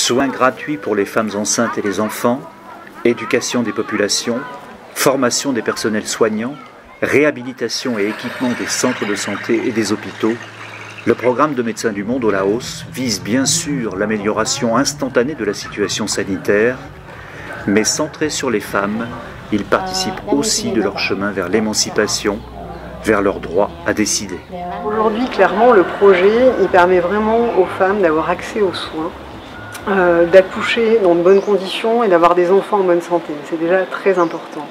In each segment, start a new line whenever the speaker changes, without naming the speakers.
Soins gratuits pour les femmes enceintes et les enfants, éducation des populations, formation des personnels soignants, réhabilitation et équipement des centres de santé et des hôpitaux, le programme de Médecins du Monde au Laos vise bien sûr l'amélioration instantanée de la situation sanitaire, mais centré sur les femmes, il participe aussi de leur chemin vers l'émancipation, vers leur droit à décider.
Aujourd'hui, clairement, le projet, il permet vraiment aux femmes d'avoir accès aux soins, d'accoucher dans de bonnes conditions et d'avoir des enfants en bonne santé. C'est déjà très important.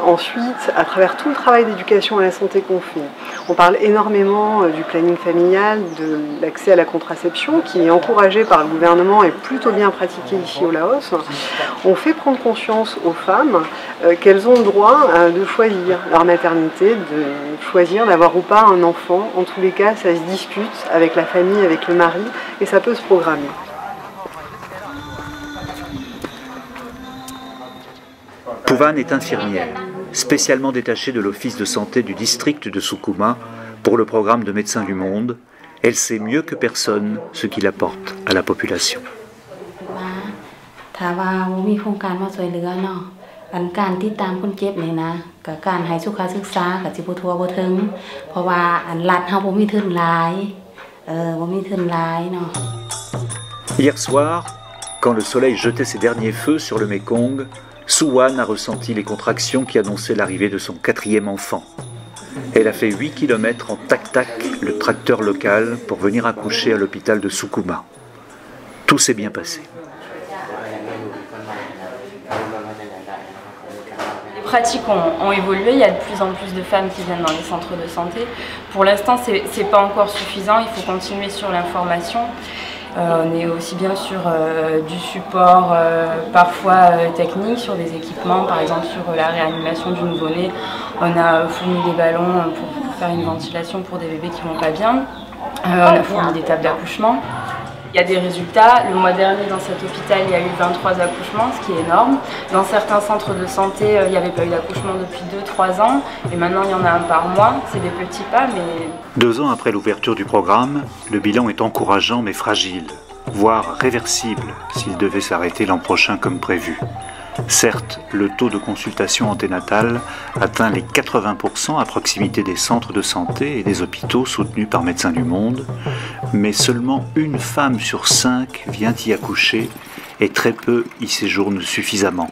Ensuite, à travers tout le travail d'éducation à la santé qu'on fait, on parle énormément du planning familial, de l'accès à la contraception qui est encouragé par le gouvernement et plutôt bien pratiqué ici au Laos. On fait prendre conscience aux femmes qu'elles ont le droit de choisir leur maternité, de choisir d'avoir ou pas un enfant. En tous les cas, ça se discute avec la famille, avec le mari et ça peut se programmer.
Puvan est infirmière, spécialement détachée de l'office de santé du district de Sukuma pour le programme de Médecins du Monde. Elle sait mieux que personne ce qu'il apporte à la population. Hier soir, quand le soleil jetait ses derniers feux sur le Mékong, Suwan a ressenti les contractions qui annonçaient l'arrivée de son 4e enfant. Elle a fait 8 km en tac-tac, le tracteur local, pour venir accoucher à l'hôpital de Sukuma. Tout s'est bien passé.
Les pratiques ont évolué, il y a de plus en plus de femmes qui viennent dans les centres de santé. Pour l'instant, c'est pas encore suffisant, il faut continuer sur l'information. On est aussi bien sur du support parfois technique, sur des équipements, par exemple sur la réanimation du nouveau-né. On a fourni des ballons pour faire une ventilation pour des bébés qui vont pas bien. On a fourni des tables d'accouchement. Il y a des résultats. Le mois dernier, dans cet hôpital, il y a eu 23 accouchements, ce qui est énorme. Dans certains centres de santé, il n'y avait pas eu d'accouchement depuis 2-3 ans. Et maintenant, il y en a un par mois. C'est des petits pas, mais...
2 ans après l'ouverture du programme, le bilan est encourageant mais fragile, voire réversible s'il devait s'arrêter l'an prochain comme prévu. Certes, le taux de consultation anténatale atteint les 80% à proximité des centres de santé et des hôpitaux soutenus par Médecins du Monde, mais seulement une femme sur 5 vient y accoucher et très peu y séjourne suffisamment.